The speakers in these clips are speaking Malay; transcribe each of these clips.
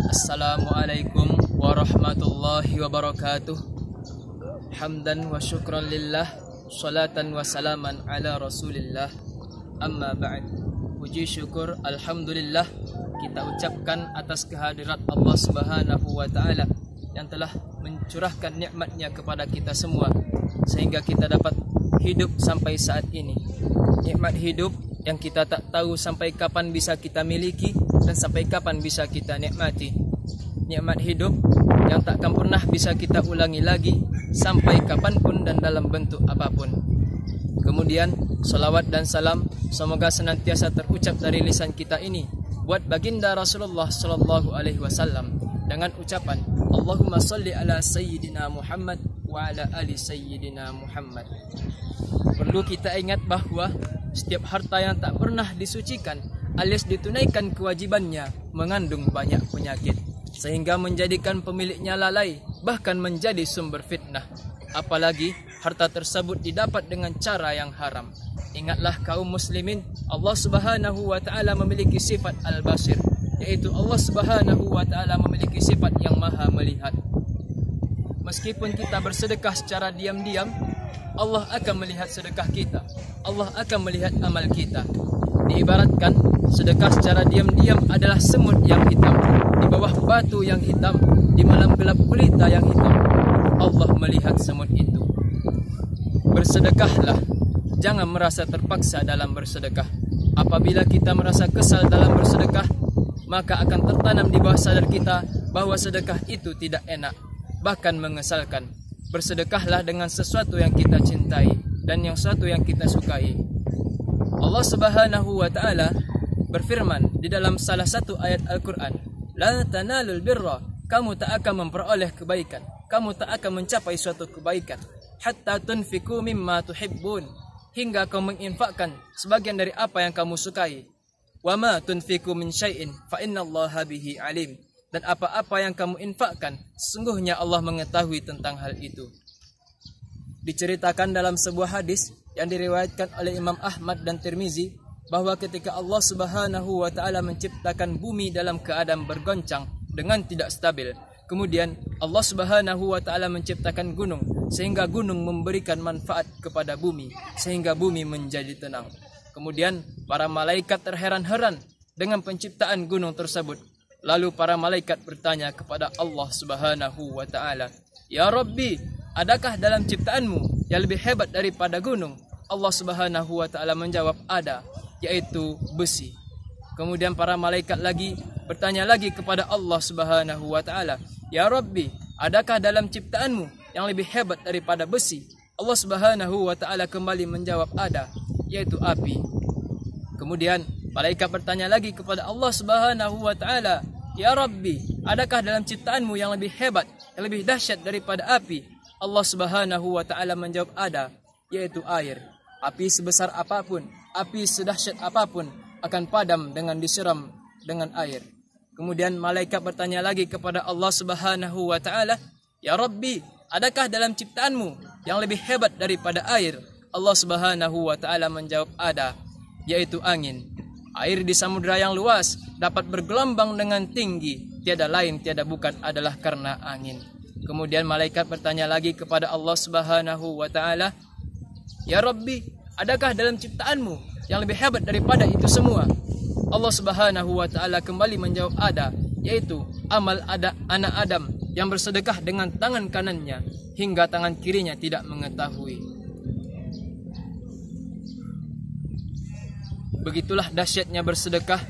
Assalamualaikum warahmatullahi wabarakatuh. Hamdan wa syukran lillah, salatan wa salaman ala rasulillah. Amma ba'd. Puji syukur alhamdulillah kita ucapkan atas kehadirat Allah Subhanahu wa taala yang telah mencurahkan nikmatnya kepada kita semua sehingga kita dapat hidup sampai saat ini. Nikmat hidup yang kita tak tahu sampai kapan bisa kita miliki dan sampai kapan bisa kita nikmati. Nikmat hidup yang takkan pernah bisa kita ulangi lagi sampai kapanpun dan dalam bentuk apapun. Kemudian salawat dan salam semoga senantiasa terucap dari lisan kita ini buat baginda Rasulullah sallallahu alaihi wasallam dengan ucapan Allahumma salli ala sayyidina Muhammad wa ala ali sayyidina Muhammad. Perlu kita ingat bahwa setiap harta yang tak pernah disucikan alias ditunaikan kewajibannya mengandung banyak penyakit sehingga menjadikan pemiliknya lalai bahkan menjadi sumber fitnah. Apalagi harta tersebut didapat dengan cara yang haram. Ingatlah kaum muslimin, Allah Subhanahu wa taala memiliki sifat Al-Basir, yaitu Allah Subhanahu wa taala memiliki sifat yang Maha melihat. Meskipun kita bersedekah secara diam-diam, Allah akan melihat sedekah kita. Allah akan melihat amal kita. Diibaratkan sedekah secara diam-diam adalah semut yang hitam di bawah batu yang hitam, di malam gelap gulita yang hitam. Allah melihat semut itu. Bersedekahlah, jangan merasa terpaksa dalam bersedekah. Apabila kita merasa kesal dalam bersedekah, maka akan tertanam di bawah sadar kita bahwa sedekah itu tidak enak, bahkan mengesalkan. Bersedekahlah dengan sesuatu yang kita cintai dan yang sesuatu yang kita sukai. Allah Subhanahu wa taala berfirman di dalam salah satu ayat Al-Qur'an, "La tanalul birra", kamu tak akan memperoleh kebaikan, kamu tak akan mencapai suatu kebaikan hatta tunfiqu mimma tuhibbun, hingga kamu menginfakkan sebagian dari apa yang kamu sukai. Wa ma tunfiqu min syai'in fa innallaha bihi alim. Dan apa-apa yang kamu infakkan, sesungguhnya Allah mengetahui tentang hal itu. Diceritakan dalam sebuah hadis yang diriwayatkan oleh Imam Ahmad dan Tirmizi bahwa ketika Allah Subhanahu wa taala menciptakan bumi dalam keadaan bergoncang dengan tidak stabil, kemudian Allah Subhanahu wa taala menciptakan gunung sehingga gunung memberikan manfaat kepada bumi sehingga bumi menjadi tenang. Kemudian para malaikat terheran-heran dengan penciptaan gunung tersebut. Lalu para malaikat bertanya kepada Allah Subhanahu wa taala, "Ya Rabbi, adakah dalam ciptaanmu yang lebih hebat daripada gunung?" Allah Subhanahu wa taala menjawab, "Ada, yaitu besi." Kemudian para malaikat lagi bertanya lagi kepada Allah Subhanahu wa taala, "Ya Rabbi, adakah dalam ciptaanmu yang lebih hebat daripada besi?" Allah Subhanahu wa taala kembali menjawab, "Ada, yaitu api." Kemudian malaikat bertanya lagi kepada Allah Subhanahu wa taala, "Ya Rabbi, adakah dalam ciptaanmu yang lebih hebat, yang lebih dahsyat daripada api?" Allah Subhanahu wa taala menjawab, "Ada, yaitu air." Api sebesar apapun, api sedahsyat apapun akan padam dengan disiram dengan air. Kemudian malaikat bertanya lagi kepada Allah Subhanahu wa taala, "Ya Rabbi, adakah dalam ciptaanmu yang lebih hebat daripada air?" Allah Subhanahu wa taala menjawab, "Ada, yaitu angin." Air di samudera yang luas dapat bergelombang dengan tinggi, tiada lain tiada bukan adalah karena angin. Kemudian malaikat bertanya lagi kepada Allah Subhanahu wa taala, "Ya Rabbi, adakah dalam ciptaanmu yang lebih hebat daripada itu semua?" Allah Subhanahu wa taala kembali menjawab, "Ada, yaitu amal anak Adam yang bersedekah dengan tangan kanannya hingga tangan kirinya tidak mengetahui." Begitulah dahsyatnya bersedekah.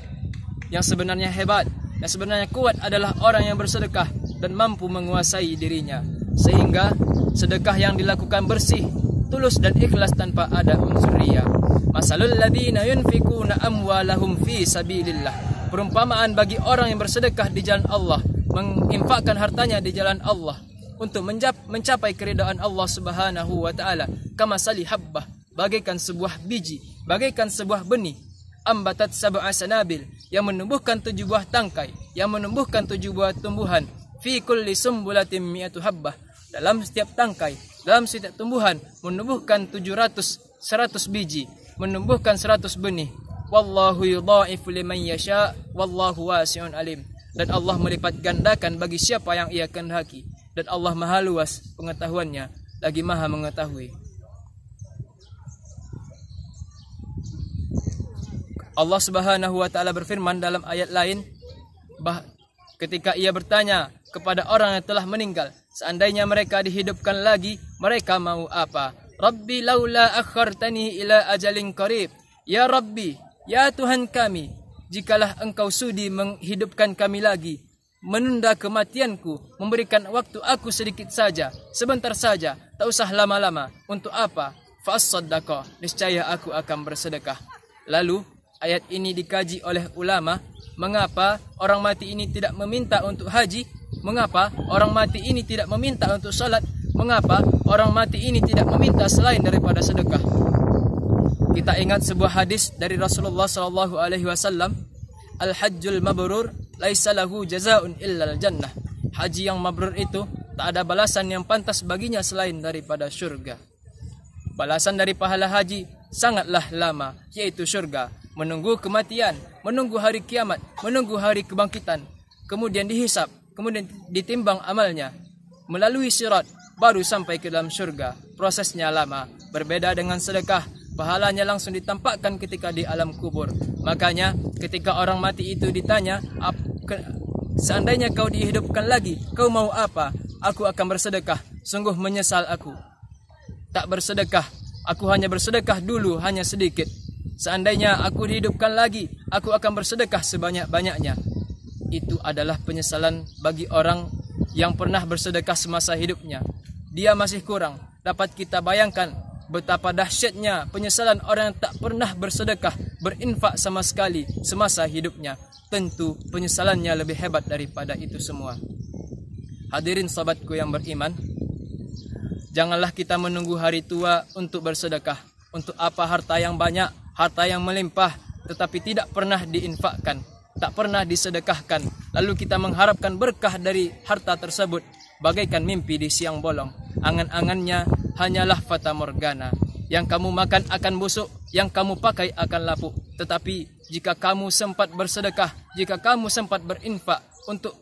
Yang sebenarnya hebat, yang sebenarnya kuat adalah orang yang bersedekah dan mampu menguasai dirinya, sehingga sedekah yang dilakukan bersih, tulus dan ikhlas tanpa ada unsur riya. Masalul ladzina yunfikuna amwalahum fi sabilillah. Perumpamaan bagi orang yang bersedekah di jalan Allah, menginfakkan hartanya di jalan Allah untuk mencapai keridhaan Allah Subhanahu wa taala, kamasali habbah, bagaikan sebuah biji, bagaikan sebuah benih, ambatat sab'a sanabil, yang menumbuhkan 7 buah tangkai, yang menumbuhkan 7 buah tumbuhan, fi kulli sumbulatin mi'atu habbah, dalam setiap tangkai, dalam setiap tumbuhan menumbuhkan 100 biji, menumbuhkan 100 benih. Wallahu yudha'ifu liman yasha, wallahu wasi'un alim. dan Allah melipat gandakan bagi siapa yang Ia kehendaki, dan Allah Maha luas pengetahuannya lagi Maha mengetahui. Allah Subhanahu wa taala berfirman dalam ayat lain ketika Ia bertanya kepada orang yang telah meninggal, seandainya mereka dihidupkan lagi, mereka mau apa? Rabbi laula akhartani ila ajalin qarib. Ya Rabbi, ya Tuhan kami, jikalah Engkau sudi menghidupkan kami lagi, menunda kematianku, memberikan waktu aku sedikit saja, sebentar saja, tak usah lama-lama. Untuk apa? Fa'as-saddaqah, niscaya aku akan bersedekah. Lalu ayat ini dikaji oleh ulama, mengapa orang mati ini tidak meminta untuk haji? Mengapa orang mati ini tidak meminta untuk salat? Mengapa orang mati ini tidak meminta selain daripada sedekah? Kita ingat sebuah hadis dari Rasulullah sallallahu alaihi wasallam, al-hajjul mabrur laisa lahu jazaa'un illal jannah. Haji yang mabrur itu tak ada balasan yang pantas baginya selain daripada syurga. Balasan dari pahala haji sangatlah lama, yaitu syurga. Menunggu kematian, menunggu hari kiamat, menunggu hari kebangkitan, kemudian dihisab, kemudian ditimbang amalnya, melalui sirat, baru sampai ke dalam syurga. Prosesnya lama, berbeda dengan sedekah. Pahalanya langsung ditampakkan ketika di alam kubur. Makanya ketika orang mati itu ditanya, seandainya kau dihidupkan lagi, kau mau apa? Aku akan bersedekah. Sungguh menyesal aku tak bersedekah. Aku hanya bersedekah dulu, hanya sedikit. Seandainya aku dihidupkan lagi, aku akan bersedekah sebanyak-banyaknya. Itu adalah penyesalan bagi orang yang pernah bersedekah semasa hidupnya. Dia masih kurang. Dapat kita bayangkan betapa dahsyatnya penyesalan orang yang tak pernah bersedekah, berinfak sama sekali semasa hidupnya. Tentu penyesalannya lebih hebat daripada itu semua. Hadirin sahabatku yang beriman, janganlah kita menunggu hari tua untuk bersedekah. Untuk apa harta yang banyak, harta yang melimpah, tetapi tidak pernah diinfakkan, tak pernah disedekahkan, lalu kita mengharapkan berkah dari harta tersebut, bagaikan mimpi di siang bolong. Angan-angannya hanyalah fata morgana. Yang kamu makan akan busuk, yang kamu pakai akan lapuk. Tetapi jika kamu sempat bersedekah, jika kamu sempat berinfak untuk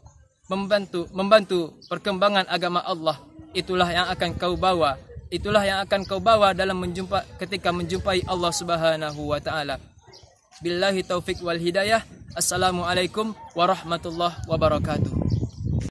membantu perkembangan agama Allah, itulah yang akan kau bawa. Itulah yang akan kau bawa dalam ketika menjumpai Allah Subhanahu wa taala. Billahi taufik wal hidayah. Assalamualaikum warahmatullahi wabarakatuh.